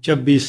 2026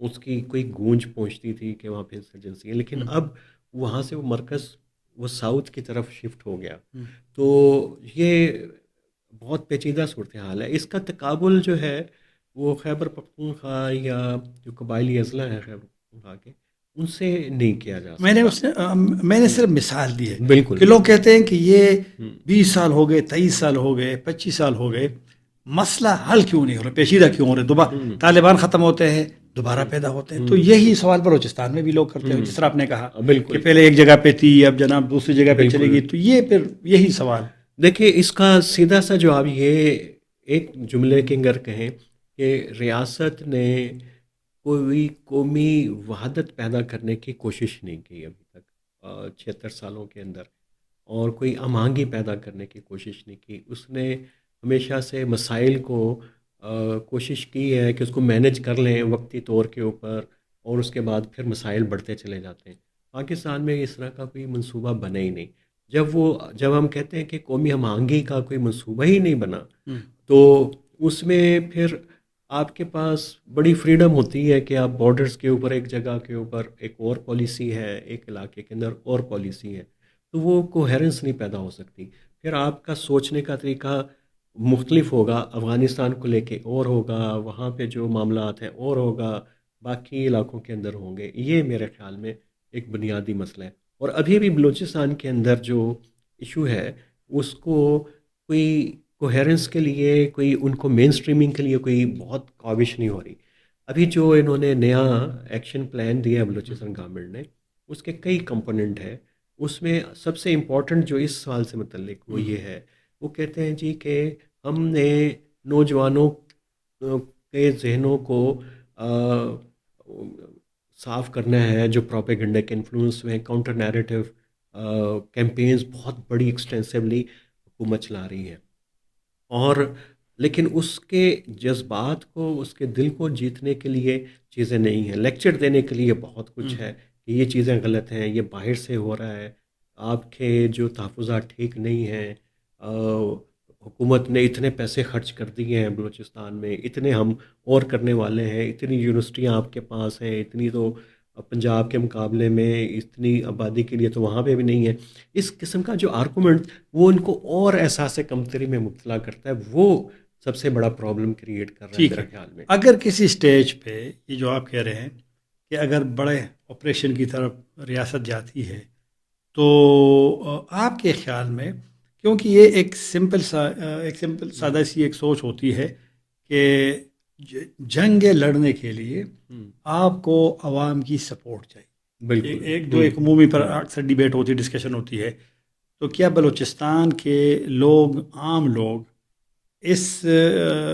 اس کی کوئی گونج پہنچتی تھی کہ وہاں پہ انسرجنسی ہے، لیکن اب وہاں سے وہ مرکز وہ ساؤتھ کی طرف شفٹ ہو گیا. تو یہ بہت پیچیدہ صورتحال ہے. اس کا تقابل جو ہے وہ خیبر پختونخوا یا جو قبائلی اضلاع ہیں خیبر پختونخوا کے، ان سے نہیں کیا جا سکتا. میں نے صرف مثال دی ہے بالکل کہ لوگ کہتے ہیں کہ یہ ہم، 20 سال ہو گئے، 23 سال ہو گئے، 25 سال ہو گئے، مسئلہ حل کیوں نہیں ہو رہا، پیچیدہ کیوں ہو رہے، دوبارہ ہم، طالبان ختم ہوتے ہیں دوبارہ پیدا ہوتے ہیں. تو یہی سوال بلوچستان میں بھی لوگ کرتے ہیں، جس طرح آپ نے کہا کہ بالکل پہلے ایک جگہ پہ تھی، اب جناب دوسری جگہ پہ چلے بالکل. گی. تو یہ پھر یہی سوال. دیکھیں اس کا سیدھا سا جواب یہ ایک جملے کے اندر کہیں کہ ریاست نے کوئی قومی وحدت پیدا کرنے کی کوشش نہیں کی ابھی تک 76 سالوں کے اندر، اور کوئی ہم آہنگی پیدا کرنے کی کوشش نہیں کی. اس نے ہمیشہ سے مسائل کو کوشش کی ہے کہ اس کو مینج کر لیں وقتی طور کے اوپر، اور اس کے بعد پھر مسائل بڑھتے چلے جاتے ہیں. پاکستان میں اس طرح کا کوئی منصوبہ بنا ہی نہیں. جب ہم کہتے ہیں کہ قومی ہم آہنگی کا کوئی منصوبہ ہی نہیں بنا، تو اس میں پھر آپ کے پاس بڑی فریڈم ہوتی ہے کہ آپ بارڈرز کے اوپر ایک جگہ کے اوپر ایک اور پالیسی ہے، ایک علاقے کے اندر اور پالیسی ہے، تو وہ کوہیرنس نہیں پیدا ہو سکتی. پھر آپ کا سوچنے کا طریقہ مختلف ہوگا، افغانستان کو لے کے اور ہوگا، وہاں پہ جو معاملات ہیں اور ہوگا، باقی علاقوں کے اندر ہوں گے. یہ میرے خیال میں ایک بنیادی مسئلہ ہے. اور ابھی بھی بلوچستان کے اندر جو ایشو ہے اس کو کوئی کوہیرنس کے لیے، کوئی ان کو مین سٹریمنگ کے لیے کوئی بہت کاوش نہیں ہو رہی. ابھی جو انہوں نے نیا ایکشن پلان دیا ہے بلوچستان گورنمنٹ نے، اس کے کئی کمپوننٹ ہیں. اس میں سب سے امپورٹنٹ جو اس سوال سے متعلق وہ یہ ہے، وہ کہتے ہیں جی کہ ہم نے نوجوانوں کے ذہنوں کو صاف کرنا ہے، جو پروپیگنڈا کے انفلوئنس میں کاؤنٹر نیریٹو کیمپینز بہت بڑی ایکسٹینسولی حکومت چلا رہی ہے. اور لیکن اس کے جذبات کو، اس کے دل کو جیتنے کے لیے چیزیں نہیں ہیں. لیکچر دینے کے لیے بہت کچھ ہے کہ یہ چیزیں غلط ہیں، یہ باہر سے ہو رہا ہے، آپ کے جو تحفظات ٹھیک نہیں ہیں، حکومت نے اتنے پیسے خرچ کر دیے ہیں بلوچستان میں، اتنے ہم اور کرنے والے ہیں، اتنی یونیورسٹیاں آپ کے پاس ہیں، اتنی تو پنجاب کے مقابلے میں اتنی آبادی کے لیے تو وہاں پہ بھی نہیں ہے. اس قسم کا جو آرگومنٹ وہ ان کو اور احساس کمتری میں مبتلا کرتا ہے، وہ سب سے بڑا پرابلم کریٹ کر رہا ہے میرے خیال میں. اگر کسی سٹیج پہ یہ جو آپ کہہ رہے ہیں کہ اگر بڑے آپریشن کی طرف ریاست جاتی ہے، تو آپ کے خیال میں، کیونکہ یہ ایک سمپل سادہ سی ایک سوچ ہوتی ہے کہ جنگ لڑنے کے لیے آپ کو عوام کی سپورٹ چاہیے. بالکل ایک عمومی پر اکثر ڈیبیٹ ہوتی ہے، ڈسکشن ہوتی ہے. تو کیا بلوچستان کے لوگ، عام لوگ، اس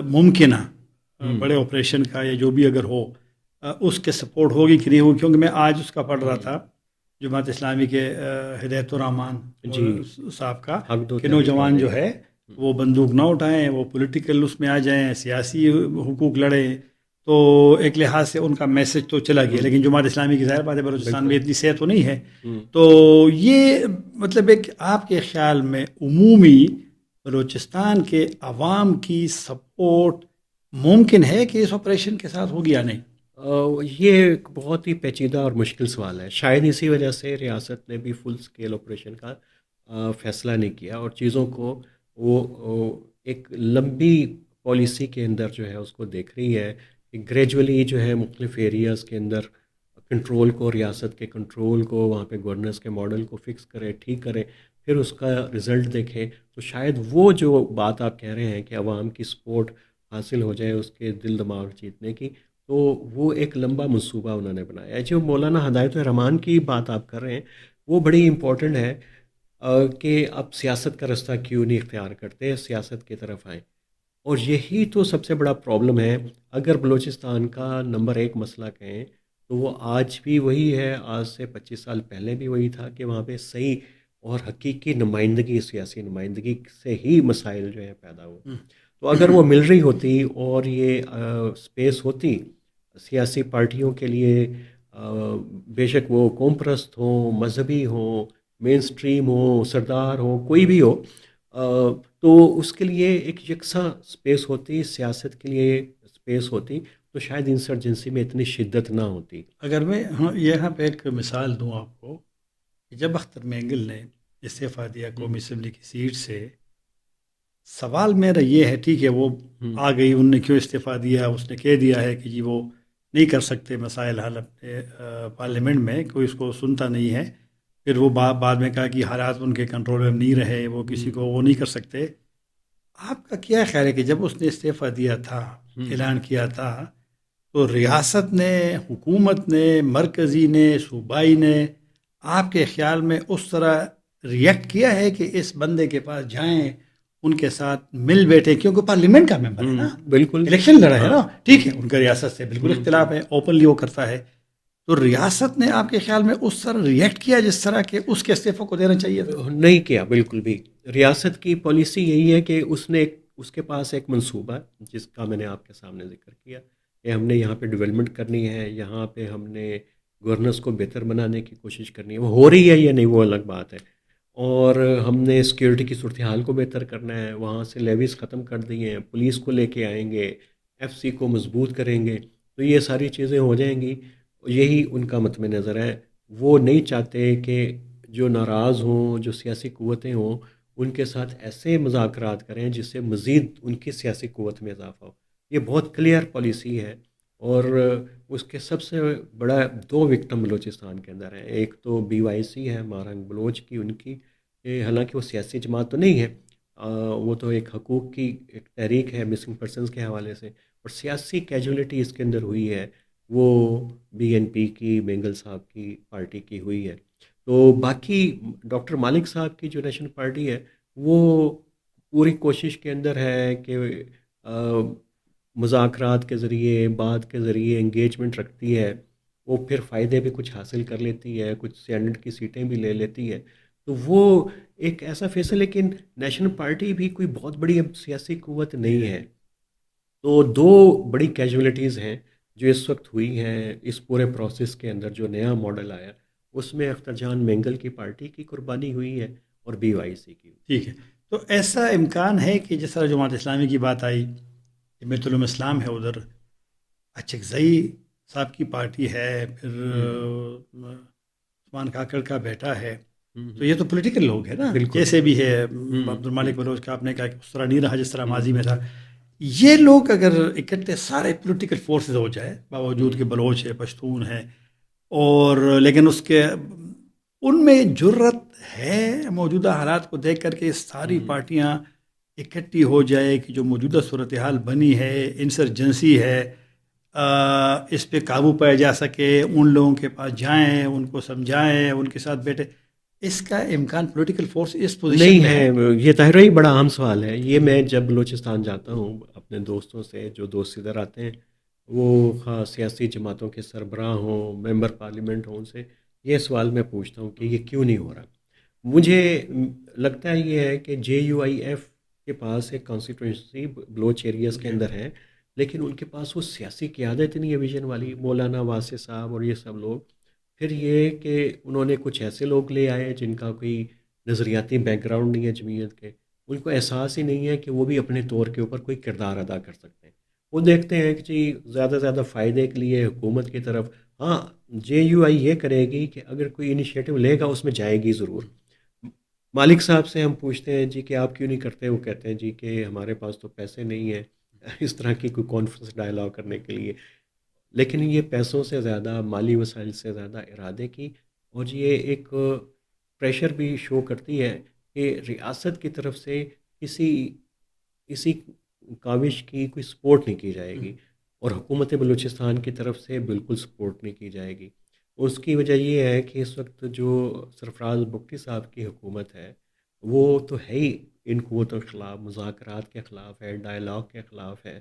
ممکنہ بڑے آپریشن کا یا جو بھی اگر ہو اس کے سپورٹ ہوگی کہ نہیں ہوگی؟ کیونکہ میں آج اس کا پڑھ رہا تھا جماعت اسلامی کے ہدایت الرحمان صاحب کا کہ نوجوان جو ہے وہ بندوق نہ اٹھائیں، وہ پولیٹیکل اس میں آ جائیں، سیاسی حقوق لڑیں. تو ایک لحاظ سے ان کا میسج تو چلا گیا، لیکن جماعت اسلامی کی ظاہر بات ہے بلوچستان میں اتنی صحت تو نہیں ہے. تو یہ مطلب ایک آپ کے خیال میں عمومی بلوچستان کے عوام کی سپورٹ ممکن ہے کہ اس آپریشن کے ساتھ ہوگی یا نہیں؟ یہ ایک بہت ہی پیچیدہ اور مشکل سوال ہے. شاید اسی وجہ سے ریاست نے بھی فل سکیل آپریشن کا فیصلہ نہیں کیا، اور چیزوں کو وہ ایک لمبی پالیسی کے اندر جو ہے اس کو دیکھ رہی ہے کہ گریجولی جو ہے مختلف ایریاز کے اندر کنٹرول کو، ریاست کے کنٹرول کو، وہاں پہ گورننس کے ماڈل کو فکس کرے، ٹھیک کرے، پھر اس کا رزلٹ دیکھے. تو شاید وہ جو بات آپ کہہ رہے ہیں کہ عوام کی سپورٹ حاصل ہو جائے، اس کے دل دماغ جیتنے کی، تو وہ ایک لمبا منصوبہ انہوں نے بنایا ہے. جو مولانا ہدایت الرحمان کی بات آپ کر رہے ہیں وہ بڑی امپورٹنٹ ہے کہ آپ سیاست کا رستہ کیوں نہیں اختیار کرتے، سیاست کی طرف آئیں. اور یہی تو سب سے بڑا پرابلم ہے. اگر بلوچستان کا نمبر ایک مسئلہ کہیں تو وہ آج بھی وہی ہے، آج سے 25 سال پہلے بھی وہی تھا کہ وہاں پہ صحیح اور حقیقی نمائندگی، سیاسی نمائندگی سے ہی مسائل جو ہیں پیدا ہوئے. تو اگر وہ مل رہی ہوتی اور یہ سپیس ہوتی سیاسی پارٹیوں کے لیے، بے شک وہ قوم پرست ہوں، مذہبی ہوں، مین سٹریم ہو، سردار ہو، کوئی بھی ہو، تو اس کے لیے ایک یکساں سپیس ہوتی، سیاست کے لیے سپیس ہوتی، تو شاید انسرجنسی میں اتنی شدت نہ ہوتی۔ اگر میں یہاں پہ ایک مثال دوں آپ کو کہ جب اختر مینگل نے استعفیٰ دیا قومی اسمبلی کی سیٹ سے، سوال میرا یہ ہے، ٹھیک ہے وہ آ گئی، انہوں نے کیوں استعفیٰ دیا، اس نے کہہ دیا ہے کہ جی وہ نہیں کر سکتے مسائل حل اپنے پارلیمنٹ میں، کوئی اس کو سنتا نہیں ہے، پھر وہ بعد میں کہا کہ حالات ان کے کنٹرول میں نہیں رہے، وہ کسی کو وہ نہیں کر سکتے۔ آپ کا کیا خیال ہے کہ جب اس نے استعفیٰ دیا تھا، اعلان کیا تھا، تو ریاست نے، حکومت نے، مرکزی نے، صوبائی نے آپ کے خیال میں اس طرح ریئیکٹ کیا ہے کہ اس بندے کے پاس جائیں، ان کے ساتھ مل بیٹھے، کیونکہ پارلیمنٹ کا ممبر ہے نا، بالکل الیکشن لڑا ہے نا، ٹھیک ہے ان کا ریاست سے بالکل اختلاف ہے، اوپنلی وہ کرتا ہے، تو ریاست نے آپ کے خیال میں اس طرح ریئیکٹ کیا جس طرح کہ اس کے استعفے کو دینا چاہیے تھا؟ نہیں کیا بالکل بھی۔ ریاست کی پالیسی یہی ہے کہ اس کے پاس ایک منصوبہ جس کا میں نے آپ کے سامنے ذکر کیا کہ ہم نے یہاں پہ ڈیولپمنٹ کرنی ہے، یہاں پہ ہم نے گورننس کو بہتر بنانے کی کوشش کرنی ہے، وہ ہو رہی ہے یا نہیں وہ الگ بات ہے، اور ہم نے سیکیورٹی کی صورتحال کو بہتر کرنا ہے، وہاں سے لیویز ختم کر دی ہیں، پولیس کو لے کے آئیں گے، ایف سی کو مضبوط کریں گے، تو یہ ساری چیزیں ہو جائیں گی۔ یہی ان کا مطمع نظر ہے۔ وہ نہیں چاہتے کہ جو ناراض ہوں، جو سیاسی قوتیں ہوں، ان کے ساتھ ایسے مذاکرات کریں جس سے مزید ان کی سیاسی قوت میں اضافہ ہو۔ یہ بہت کلیئر پالیسی ہے، اور اس کے سب سے بڑا 2 وکٹم بلوچستان کے اندر ہیں۔ ایک تو بی وائی سی ہے، مارنگ بلوچ کی، ان کی حالانکہ وہ سیاسی جماعت تو نہیں ہے، وہ تو ایک حقوق کی ایک تحریک ہے مسنگ پرسنز کے حوالے سے، اور سیاسی کیجولیٹی اس کے اندر ہوئی ہے وہ بی این پی کی، مینگل صاحب کی پارٹی کی ہوئی ہے۔ تو باقی ڈاکٹر مالک صاحب کی جو نیشنل پارٹی ہے وہ پوری کوشش کے اندر ہے کہ مذاکرات کے ذریعے، بات کے ذریعے انگیجمنٹ رکھتی ہے، وہ پھر فائدے بھی کچھ حاصل کر لیتی ہے، کچھ سینٹ کی سیٹیں بھی لے لیتی ہے، تو وہ ایک ایسا فیصلہ، لیکن نیشنل پارٹی بھی کوئی بہت بڑی اب سیاسی قوت نہیں ہے۔ تو 2 بڑی کیجولیٹیز ہیں جو اس وقت ہوئی ہیں اس پورے پروسیس کے اندر۔ جو نیا ماڈل آیا اس میں اختر جان مینگل کی پارٹی کی قربانی ہوئی ہے اور بی وائی سی کی۔ ٹھیک ہے، تو ایسا امکان ہے کہ جس طرح جماعت اسلامی کی بات آئی، جمعیت علوم اسلام ہے ادھر، اچکزئی صاحب کی پارٹی ہے، پھر عثمان کاکڑ کا بیٹا ہے، تو یہ تو پولیٹیکل لوگ ہیں نا، جیسے بھی ہے عبد المالک بلوچ کا، آپ نے کہا کہ اس طرح نہیں رہا جس طرح ماضی میں تھا۔ یہ لوگ اگر اکٹھے سارے پولیٹیکل فورسز ہو جائے، باوجود کہ بلوچ ہے، پشتون ہے، اور لیکن اس کے ان میں جرت ہے موجودہ حالات کو دیکھ کر کے ساری پارٹیاں اکٹھی ہو جائے کہ جو موجودہ صورتحال بنی ہے، انسرجنسی ہے، اس پہ قابو پایا جا سکے، ان لوگوں کے پاس جائیں، ان کو سمجھائیں، ان کے ساتھ بیٹھے، اس کا امکان پولیٹیکل فورس اس پوزیشن نہیں میں ہے؟ یہ طاہرہ ہی بڑا اہم سوال ہے یہ۔ میں جب بلوچستان جاتا ہوں اپنے دوستوں سے، جو دوست ادھر آتے ہیں، وہ خاص سیاسی جماعتوں کے سربراہ ہوں، ممبر پارلیمنٹ ہوں، ان سے یہ سوال میں پوچھتا ہوں کہ یہ کیوں نہیں ہو رہا۔ مجھے لگتا ہے یہ ہے کہ جے یو آئی ایف کے پاس ایک کانسٹیٹوئنسی بلوچ ایریاز کے اندر ہے، لیکن ان کے پاس وہ سیاسی قیادت نہیں ہے ویژن والی، مولانا واسع صاحب اور یہ سب لوگ۔ پھر یہ کہ انہوں نے کچھ ایسے لوگ لے آئے جن کا کوئی نظریاتی بیک گراؤنڈ نہیں ہے جمعیت کے، ان کو احساس ہی نہیں ہے کہ وہ بھی اپنے طور کے اوپر کوئی کردار ادا کر سکتے ہیں۔ وہ دیکھتے ہیں کہ جی زیادہ سے زیادہ فائدے کے لیے حکومت کی طرف، ہاں جے یو آئی یہ کرے گی کہ اگر کوئی انیشیٹو لے گا اس میں جائے گی ضرور۔ مالک صاحب سے ہم پوچھتے ہیں جی کہ آپ کیوں نہیں کرتے، وہ کہتے ہیں جی کہ ہمارے پاس تو پیسے نہیں ہیں اس طرح کی کوئی کانفرنس ڈائلاگ کرنے کے لیے۔ لیکن یہ پیسوں سے زیادہ، مالی وسائل سے زیادہ ارادے کی، اور یہ ایک پریشر بھی شو کرتی ہے کہ ریاست کی طرف سے اسی کاوش کی کوئی سپورٹ نہیں کی جائے گی، اور حکومت بلوچستان کی طرف سے بالکل سپورٹ نہیں کی جائے گی۔ اس کی وجہ یہ ہے کہ اس وقت جو سرفراز بگٹی صاحب کی حکومت ہے وہ تو ہے ہی ان قوتوں کے خلاف، مذاکرات کے خلاف ہے، ڈائلاگ کے خلاف ہے،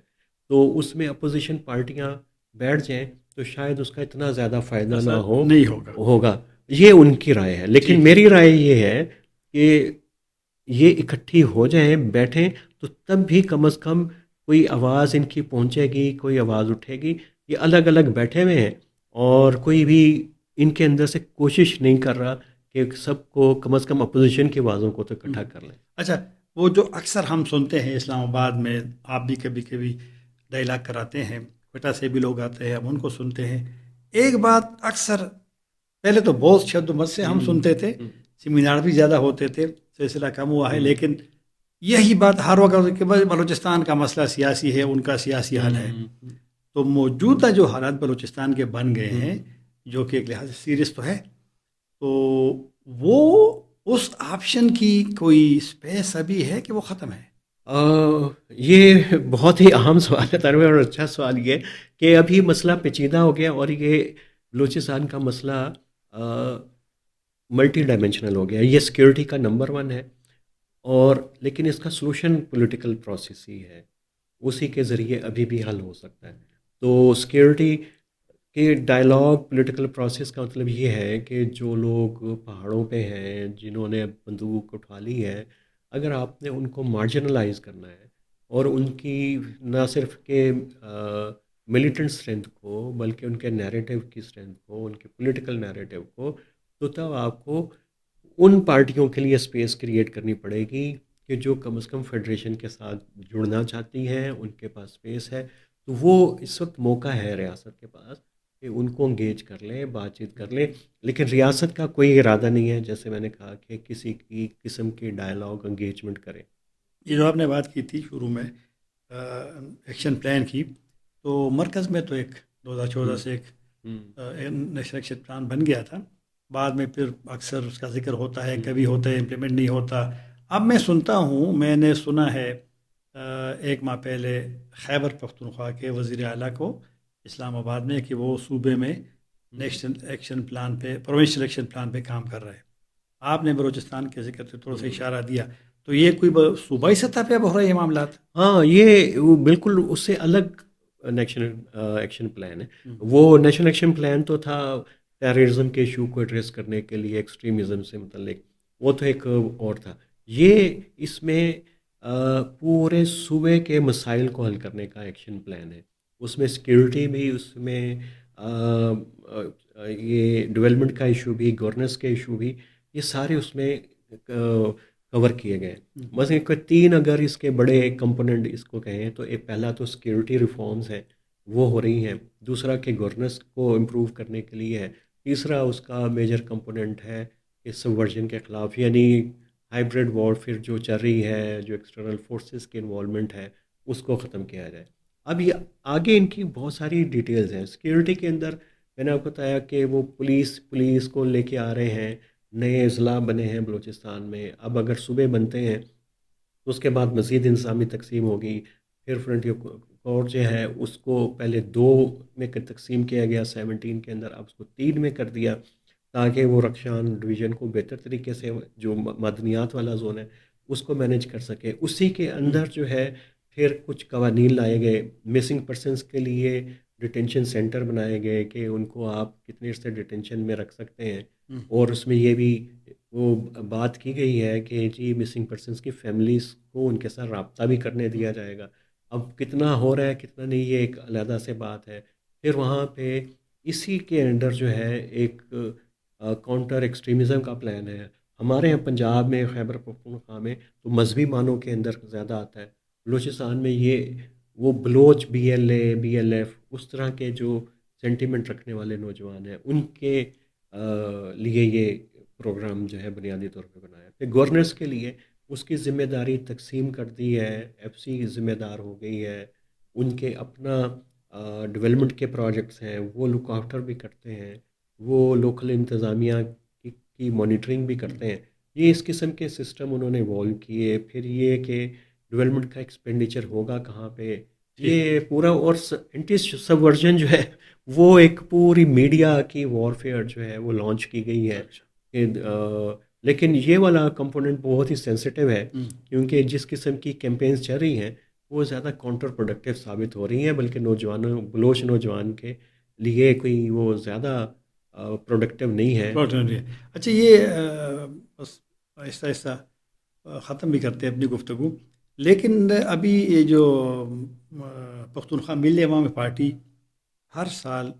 تو اس میں اپوزیشن پارٹیاں بیٹھ جائیں تو شاید اس کا اتنا زیادہ فائدہ نہ نہیں ہوگا، یہ ان کی رائے ہے۔ لیکن میری رائے یہ ہے کہ یہ اکٹھی ہو جائیں، بیٹھیں، تو تب بھی کم از کم کوئی آواز ان کی پہنچے گی، کوئی آواز اٹھے گی۔ یہ الگ الگ بیٹھے ہوئے ہیں اور کوئی بھی ان کے اندر سے کوشش نہیں کر رہا کہ سب کو کم از کم اپوزیشن کی آوازوں کو تو اکٹھا کر لیں۔ اچھا، وہ جو اکثر ہم سنتے ہیں اسلام آباد میں، آپ بھی کبھی کبھی ڈائلاگ کراتے ہیں، کوئٹہ سے بھی لوگ آتے ہیں، ہم ان کو سنتے ہیں. ایک بات اکثر پہلے تو بہت شد و مت سے ہم سنتے تھے، سیمینار بھی زیادہ ہوتے تھے، سلسلہ کم ہوا ہے، لیکن یہی بات ہر وقت ہوتی ہے کہ بھائی بلوچستان کا مسئلہ سیاسی ہے، ان کا سیاسی حل ہے. تو موجودہ جو حالات بلوچستان کے بن گئے ہیں، جو کہ ایک لحاظ سے سیریس تو ہے، تو وہ اس آپشن کی کوئی سپیس ابھی ہے کہ وہ ختم ہے؟ یہ بہت ہی اہم سوال ہے تنویر، اور اچھا سوال یہ کہ ابھی مسئلہ پیچیدہ ہو گیا، اور یہ بلوچستان کا مسئلہ ملٹی ڈائمینشنل ہو گیا. یہ سیکیورٹی کا نمبر 1 ہے، اور لیکن اس کا سلوشن پولیٹیکل پروسیس ہی ہے، اسی کے ذریعے ابھی بھی حل ہو سکتا ہے. تو سیکیورٹی کے ڈائلاگ پولیٹیکل پروسیس کا مطلب یہ ہے کہ جو لوگ پہاڑوں پہ ہیں، جنہوں نے بندوق اٹھا لی ہے، اگر آپ نے ان کو مارجنلائز کرنا ہے اور ان کی نہ صرف کہ ملیٹنٹ اسٹرینتھ کو، بلکہ ان کے نیریٹو کی اسٹرینتھ کو، ان کے پولیٹیکل نیریٹو کو، تو تب آپ کو ان پارٹیوں کے لیے اسپیس کریٹ کرنی پڑے گی کہ جو کم از کم فیڈریشن کے ساتھ جڑنا چاہتی ہیں، ان کے پاس اسپیس ہے. تو وہ اس وقت موقع ہے ریاست کے پاس کہ ان کو انگیج کر لیں، بات چیت کر لیں. لیکن ریاست کا کوئی ارادہ نہیں ہے، جیسے میں نے کہا، کہ کسی کی قسم کی ڈائلاگ انگیجمنٹ کرے. یہ جو آپ نے بات کی تھی شروع میں ایکشن پلان کی، تو مرکز میں تو ایک 2014 سے ایک نیشنل ایکشن پلان بن گیا تھا. بعد میں پھر اکثر اس کا ذکر ہوتا ہے، کبھی ہوتا ہے امپلیمنٹ نہیں ہوتا. اب میں سنتا ہوں، میں نے سنا ہے ایک ماہ پہلے خیبر پختونخوا کے وزیر اعلیٰ کو اسلام آباد میں کہ وہ صوبے میں نیشنل ایکشن پلان پہ، پروونشل ایکشن پلان پہ کام کر رہے ہیں. آپ نے بلوچستان کے ذکر سے تھوڑا سا اشارہ دیا، تو یہ کوئی صوبائی سطح پہ اب ہو رہے ہیں یہ معاملات؟ ہاں، یہ بالکل اس سے الگ نیشنل ایکشن پلان ہے. وہ نیشنل ایکشن پلان تو تھا ٹیررزم کے ایشو کو ایڈریس کرنے کے لیے، ایکسٹریمزم سے متعلق، وہ تو ایک اور تھا. یہ اس میں پورے صوبے کے مسائل کو حل کرنے کا ایکشن پلان ہے. اس میں سیکیورٹی بھی، اس میں یہ ڈیولپمنٹ کا ایشو بھی، گورننس کے ایشو بھی، یہ سارے اس میں کور کیے گئے. مثلا کوئی 3 اگر اس کے بڑے کمپوننٹ اس کو کہیں تو ایک پہلا تو سیکیورٹی ریفارمز ہیں، وہ ہو رہی ہیں. دوسرا کہ گورننس کو امپروو کرنے کے لیے ہے. تیسرا اس کا میجر کمپوننٹ ہے کہ سبورژن کے خلاف، یعنی ہائیبریڈ وارفیئر جو چل رہی ہے، جو ایکسٹرنل فورسز کے انوالومنٹ ہے، اس کو ختم کیا جائے. اب یہ آگے ان کی بہت ساری ڈیٹیلز ہیں. سیکیورٹی کے اندر میں نے آپ کو بتایا کہ وہ پولیس کو لے کے آ رہے ہیں، نئے اضلاع بنے ہیں بلوچستان میں. اب اگر صوبے بنتے ہیں تو اس کے بعد مزید انتظامی تقسیم ہوگی. پھر فرنٹیئر کورٹ جو ہے اس کو پہلے 2 میں تقسیم کیا گیا 17 کے اندر، اب اس کو 3 میں کر دیا تاکہ وہ رکشان ڈویژن کو بہتر طریقے سے، جو معدنیات والا زون ہے، اس کو مینیج کر سکے. اسی کے اندر جو ہے پھر کچھ قوانین لائے گئے. مسنگ پرسنس کے لیے ڈیٹینشن سینٹر بنائے گئے کہ ان کو آپ کتنے عرصے ڈیٹینشن میں رکھ سکتے ہیں. اور اس میں یہ بھی وہ بات کی گئی ہے کہ جی مسنگ پرسنس کی فیملیز کو ان کے ساتھ رابطہ بھی کرنے دیا جائے گا. اب کتنا ہو رہا ہے کتنا نہیں، یہ ایک علیحدہ سے بات ہے. پھر وہاں پہ اسی کے انڈر جو ہے ایک کاؤنٹر ایکسٹریمزم کا پلان ہے. ہمارے یہاں پنجاب میں، خیبر پختونخوا میں تو مذہبی معنوں کے اندر زیادہ آتا ہے. بلوچستان میں یہ وہ بلوچ BLA BLF اس طرح کے جو سینٹیمنٹ رکھنے والے نوجوان ہیں، ان کے لیے یہ پروگرام جو ہے بنیادی طور پہ بنایا. پھر گورننس کے لیے اس کی ذمہ داری تقسیم کر دی ہے. FC ذمہ دار ہو گئی ہے. ان کے اپنا ڈیولپمنٹ کے پروجیکٹس ہیں، وہ لک آفٹر بھی کرتے ہیں، وہ لوکل انتظامیہ کی مانیٹرنگ بھی کرتے ہیں. یہ اس قسم کے سسٹم انہوں نے ایوالو کیے. پھر یہ کہ ڈیولپمنٹ کا ایکسپینڈیچر ہوگا کہاں پہ، یہ پورا. اور اینٹی سبورژن جو ہے وہ ایک پوری میڈیا کی وارفیئر جو ہے وہ لانچ کی گئی ہے. لیکن یہ والا کمپوننٹ بہت ہی سینسٹیو ہے، کیونکہ جس قسم کی کیمپینز چل رہی ہیں وہ زیادہ کاؤنٹر پروڈکٹیو ثابت ہو رہی ہیں، بلکہ بلوچ نوجوان کے لیے کوئی وہ زیادہ پروڈکٹیو نہیں ہے. اچھا، یہ بس آہستہ آہستہ ختم بھی کرتے ہیں اپنی گفتگو، لیکن ابھی یہ جو پختونخوا ملی عوامی پارٹی ہر سال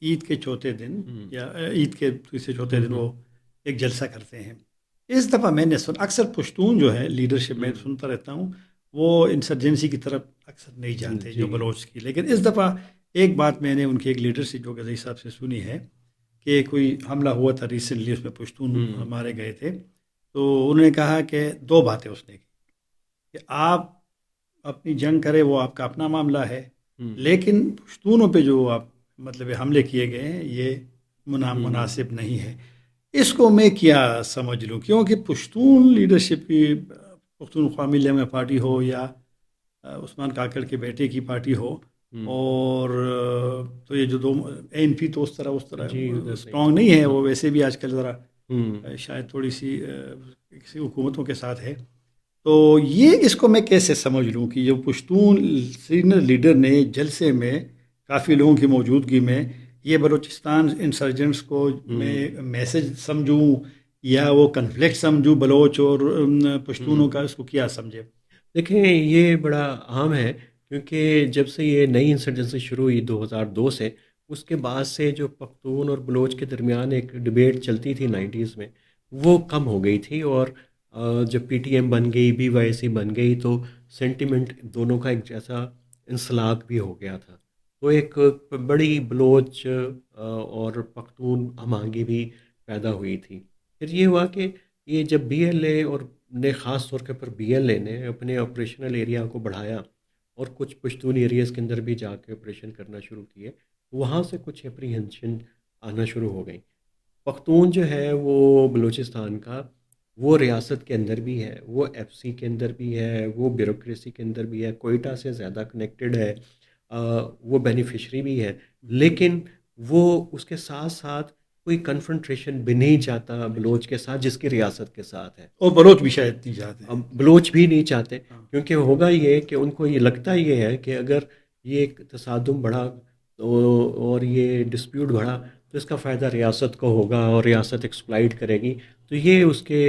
عید کے چوتھے دن یا عید کے تیسرے چوتھے دن وہ ایک جلسہ کرتے ہیں. اس دفعہ میں نے اکثر پشتون جو ہے لیڈرشپ میں سنتا رہتا ہوں، وہ انسرجنسی کی طرف اکثر نہیں جاتے جو بلوچ کی، لیکن اس دفعہ ایک بات میں نے ان کے ایک لیڈر سے جو غزی صاحب سے سنی ہے کہ کوئی حملہ ہوا تھا ریسنٹلی، اس میں پشتون مارے گئے تھے، تو انہوں نے کہا کہ دو باتیں اس نے کی کہ آپ اپنی جنگ کرے وہ آپ کا اپنا معاملہ ہے، لیکن پشتونوں پہ جو آپ مطلب حملے کیے گئے ہیں یہ مناسب نہیں ہے۔ اس کو میں کیا سمجھ لوں، کیونکہ پشتون لیڈرشپ کی پختونخوا ملی پارٹی ہو یا عثمان کاکڑ کے بیٹے کی پارٹی ہو، اور تو یہ جو دو ANP تو اس طرح اسٹرانگ نہیں ہے، وہ ویسے بھی آج کل ذرا شاید تھوڑی سی کسی حکومتوں کے ساتھ ہے، تو یہ اس کو میں کیسے سمجھ لوں کہ جو پشتون سینئر لیڈر نے جلسے میں کافی لوگوں کی موجودگی میں یہ بلوچستان انسرجنٹس کو میں میسج سمجھوں یا وہ کنفلکٹ سمجھوں بلوچ اور پشتونوں کا، اس کو کیا سمجھے؟ دیکھیں یہ بڑا عام ہے، کیونکہ جب سے یہ نئی انسرجنسی شروع ہوئی 2002 سے، اس کے بعد سے جو پختون اور بلوچ کے درمیان ایک ڈبیٹ چلتی تھی 90s میں، وہ کم ہو گئی تھی، اور جب PTM بن گئی، BYC بن گئی، تو سینٹیمنٹ دونوں کا ایک جیسا انسلاک بھی ہو گیا تھا، تو ایک بڑی بلوچ اور پختون ہم آہنگی بھی پیدا ہوئی تھی۔ پھر یہ ہوا کہ یہ جب BLA اور نے خاص طور کے پر BLA نے اپنے آپریشنل ایریا کو بڑھایا اور کچھ پشتون ایریاز کے اندر بھی جا کے آپریشن کرنا شروع کیے، وہاں سے کچھ اپریہنشن آنا شروع ہو گئی۔ پختون جو ہے وہ بلوچستان کا، وہ ریاست کے اندر بھی ہے، وہ FC کے اندر بھی ہے، وہ بیوروکریسی کے اندر بھی ہے، کوئٹہ سے زیادہ کنیکٹڈ ہے، وہ بینیفیشری بھی ہے، لیکن وہ اس کے ساتھ ساتھ کوئی کنفرنٹریشن بھی نہیں چاہتا بلوچ کے ساتھ جس کی ریاست کے ساتھ ہے، اور بلوچ بھی شاید نہیں چاہتے، بلوچ بھی نہیں چاہتے، کیونکہ ہوگا یہ کہ ان کو یہ لگتا یہ ہے کہ اگر یہ ایک تصادم بڑھا اور یہ ڈسپیوٹ بڑھا تو اس کا فائدہ ریاست کو ہوگا اور ریاست ایکسپلائٹ کرے گی، تو یہ اس کے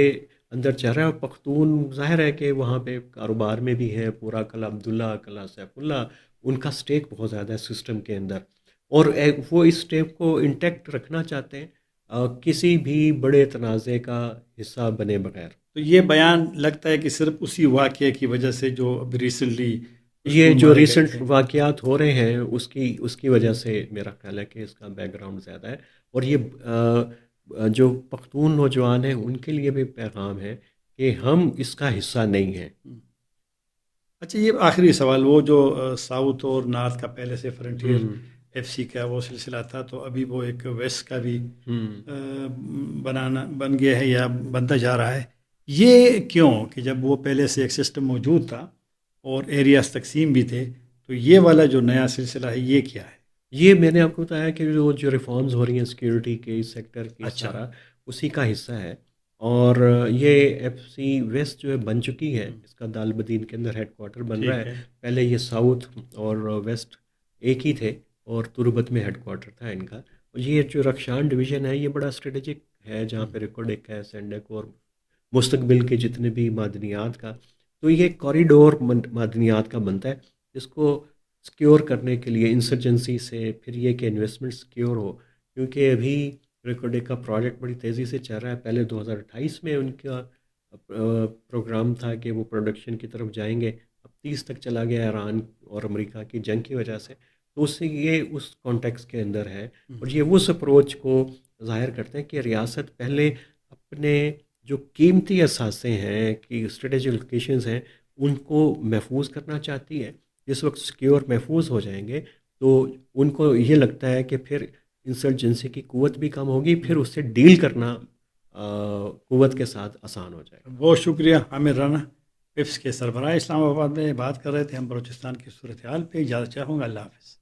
اندر چل رہا ہے۔ اور پختون ظاہر ہے کہ وہاں پہ کاروبار میں بھی ہے، پورا قلعہ عبداللہ، قلعہ سیف اللہ، ان کا سٹیک بہت زیادہ ہے سسٹم کے اندر، اور وہ اس سٹیک کو انٹیکٹ رکھنا چاہتے ہیں کسی بھی بڑے تنازع کا حصہ بنے بغیر۔ تو یہ بیان لگتا ہے کہ صرف اسی واقعے کی وجہ سے جو ابھی ریسنٹلی یہ جو ریسنٹ واقعات ہو رہے ہیں اس کی وجہ سے میرا خیال ہے کہ اس کا بیک گراؤنڈ زیادہ ہے، اور یہ جو پختون نوجوان ہیں ان کے لیے بھی پیغام ہے کہ ہم اس کا حصہ نہیں ہیں۔ اچھا، یہ آخری سوال، وہ جو ساؤتھ اور نارتھ کا پہلے سے فرنٹیئر FC کا وہ سلسلہ تھا، تو ابھی وہ ایک ویسٹ کا بھی بن گیا ہے یا بنتا جا رہا ہے، یہ کیوں کہ جب وہ پہلے سے ایک سسٹم موجود تھا اور ایریاز تقسیم بھی تھے، تو یہ والا جو نیا سلسلہ ہے یہ کیا ہے؟ یہ میں نے آپ کو بتایا کہ جو ریفارمز ہو رہی ہیں سیکیورٹی کے سیکٹر کی، سارا اسی کا حصہ ہے، اور یہ FC ویسٹ جو ہے بن چکی ہے، اس کا دالبدین کے اندر ہیڈ کوارٹر بن رہا ہے، پہلے یہ ساؤتھ اور ویسٹ ایک ہی تھے، اور تربت میں ہیڈ کوارٹر تھا ان کا، اور یہ جو رخشان ڈویژن ہے یہ بڑا اسٹریٹجک ہے، جہاں پہ ریکوڈک ہے، سینڈک اور مستقبل کے جتنے بھی معدنیات کا، تو یہ کوریڈور معدنیات کا بنتا ہے، اس کو سکیور کرنے کے لیے انسرجنسی سے، پھر یہ کہ انویسٹمنٹ سکیور ہو، کیونکہ ابھی ریکوڈک کا پروجیکٹ بڑی تیزی سے چل رہا ہے، پہلے 2028 میں ان کا پروگرام تھا کہ وہ پروڈکشن کی طرف جائیں گے، اب 30 تک چلا گیا ایران اور امریکہ کی جنگ کی وجہ سے، تو اس سے یہ اس کانٹیکس کے اندر ہے، اور یہ اس اپروچ کو ظاہر کرتے ہیں کہ ریاست پہلے اپنے جو قیمتی اثاثے ہیں کہ اسٹریٹجک لوکیشنز ہیں ان کو محفوظ کرنا چاہتی ہے۔ جس وقت سیکیور محفوظ ہو جائیں گے تو ان کو یہ لگتا ہے کہ پھر انسرجنسی کی قوت بھی کم ہوگی، پھر اس سے ڈیل کرنا قوت کے ساتھ آسان ہو جائے گا۔ بہت شکریہ عامر رانا، PIPS کے سربراہ اسلام آباد میں بات کر رہے تھے ہم بلوچستان کی صورتحال پہ۔ اجازت چاہوں گا، اللہ حافظ۔